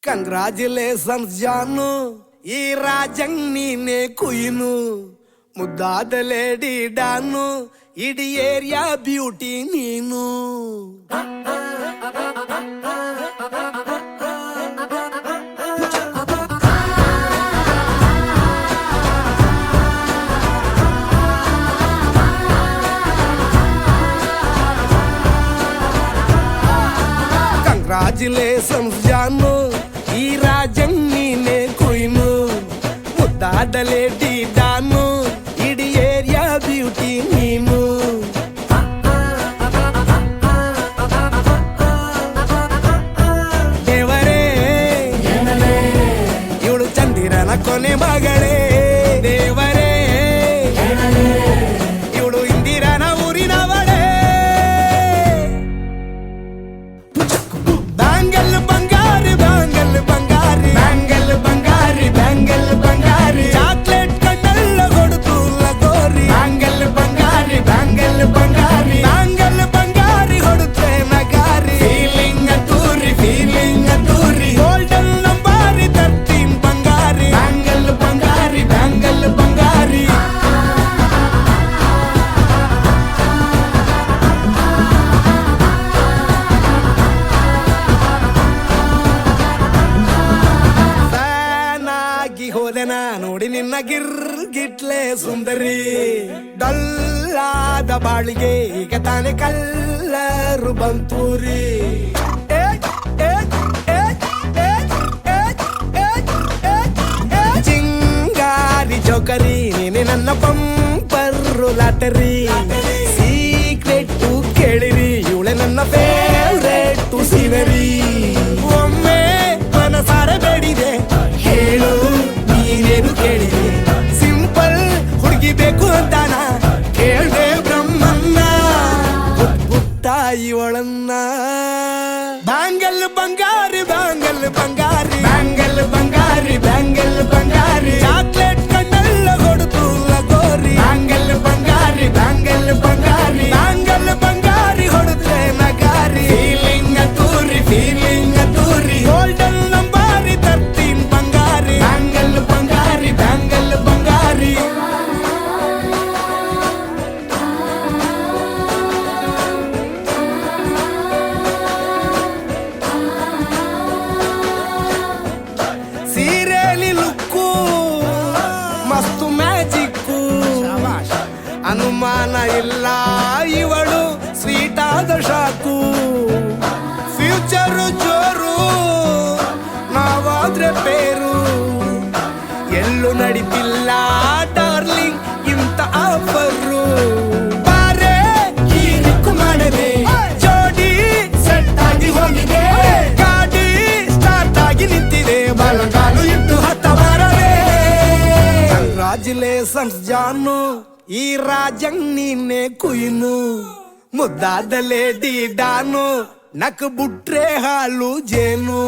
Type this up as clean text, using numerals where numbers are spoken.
Congratulations ಜಾನು, ಈ ರಾಜಂಗ್ ನೀನೆ ಕುಯ್ನು, ಮುದ್ದಾದ ಲೇಡಿ ಡಾನು, ಇಡೀ ಏರಿಯಾ ಬ್ಯೂಟಿ ನೀನು. ಕಂಗ್ರಾಚುಲೇಷನ್ಸ್ ಜಾನು, ಈ ರಾಜಂಗ್ ನೀನೆ ಕುಯ್ನು, ಮುದ್ದಾದ ಲೇಡಿ ಡಾನು, ಇಡೀ ಏರಿಯಾ ಬ್ಯೂಟಿ ನೀನು. ದೇವರೇ ಇವಳು ಚಂದಿರನ ಕೊನೆ ಮಗಳೇ, ದೇವರೇ ಇವಳು ಇಂದಿರನ ಊರಿನವಳೇ. ಬ್ಯಾಂಗಲ್ ಬಂಗಾರಿ ಬ್ಯಾಂಗಲ್ ಬಂಗಾರಿ ಬ್ಯಾಂಗಲ್ ಬಂಗಾರಿ ಬ್ಯಾಂಗಲ್ ಬಂಗಾರಿ, ಚಾಕ್ಲೇಟ್ ಕಣ್ಣೆಲ್ಲ ಕೊಡುತ್ತು ಲಗೋರಿ, ಬ್ಯಾಂಗಲ್ ಬಂಗಾರಿ ಬ್ಯಾಂಗಲ್ ಬಂಗಾರಿ ಬ್ಯಾಂಗಲ್ ಬಂಗಾರಿ ಹೊಡುತ್ತೆ ನಗಾರಿ, ಫೀಲಿಂಗ್ ತೂರಿ ಗೋಲ್ಡನ್ ನಂಬಾರಿ 13 ಬಂಗಾರಿ, ಬ್ಯಾಂಗಲ್ ಬಂಗಾರಿ ಬ್ಯಾಂಗಲ್ ಬಂಗಾರಿ. ಹೋದೆನಾ ನೋಡಿ ನಿನ್ನ ಗಿರ್ಗಿಟ್ಲೆ ಸುಂದರಿ, ಡಲ್ಲಾದ ಬಾಳಿಗೆ ಈಗ ತಾನೆ ಕಲ್ಲರು ಬಂತೂರಿ. ಚಿಂಗಾರಿ ಜೋಕರಿ ನೀನೆ ನನ್ನ ಪಂಪರು ಲಾಟರಿ, ಸೀಕ್ರೆಟ್ ಕೇಳಿರಿ ಇವಳೆ ನನ್ನ ಫೇವ್ರೇಟ್ ಸೀನರಿ. ಒಮ್ಮೆ ಮನಸಾರೆ ಬೇಡಿದೆ ಹೇಳು ನೀನೇನು ಕೇಳಿದೆ, ಸಿಂಪಲ್ ಹುಡುಗಿ ಬೇಕು ಅಂತಾನ ಕೇಳ್ದೆ ಬ್ರಹ್ಮನ್ನ, ಪುಟ್ಟ ಇವಳನ್ನ. ಬ್ಯಾಂಗಲ್ ಬಂಗಾರಿ ಬ್ಯಾಂಗಲ್ ಬಂಗಾರಿ ಬ್ಯಾಂಗಲ್ ಬಂಗಾರಿ ಬ್ಯಾಂಗಲ್ ಬಂಗಾರಿ, ಚಾಕ್ಲೇಟ್ ಕಣ್ಣೆಲ್ಲ ಕೊಡುತ್ತು ಲಗೋರಿ, ಬ್ಯಾಂಗಲ್ ಬಂಗಾರಿ ಬ್ಯಾಂಗಲ್ ಬಂಗಾರಿ ಬ್ಯಾಂಗಲ್ ಬಂಗಾರಿ ಹೊಡುತ್ತೆ ನಗಾರಿ, ಫೀಲಿಂಗ್ ತೂರಿ ಗೋಲ್ಡನ್ ನಂಬಾರಿ 13 ಬಂಗಾರಿ, ಬ್ಯಾಂಗಲ್ ಬಂಗಾರಿ ಬ್ಯಾಂಗಲ್ ಬಂಗಾರಿ. ಸೀರೆಲಿ ಲುಕ್ಕು ಮಸ್ತು ಮ್ಯಾಜಿಕ್ಕು, ಅನುಮಾನ ಇಲ್ಲ ಇವಳು ಸ್ವೀಟ್ ಆದ ಶಾಕು, ಫ್ಯೂಚರು ಜೋರು ನಾವಾದ್ರೆ ಬೇರು, ಎಲ್ಲೂ ನಡೀತಿಲ್ಲ ಡಾರ್ಲಿಂಗ್ ಇಂತ ಆಫರು, ಬಾರೆ ಹೀರಿಕು ಮಾಡದೆ ಜೋಡಿ ಸೆಟ್ ಆಗಿ ಹೋಗಿದೆ, ಗಾಡಿ ಸ್ಟಾರ್ಟ್ ಆಗಿ ನಿಂತಿದೆ, ಬಲಗಾಲು ಇಟ್ಟು ಹತ್ತ ಬಾರದೆ. ಕಂಗ್ರಾಚುಲೇಷನ್ಸ್ ಜಾನು, ಈ ರಾಜಂಗ್ ನೀನೆ ಕುಯ್ನು, ಮುದ್ದಾದ ಲೇಡಿ ಡಾನು, ನಕ್ ಬುಟ್ರೆ ಹಾಲು ಜೇನು.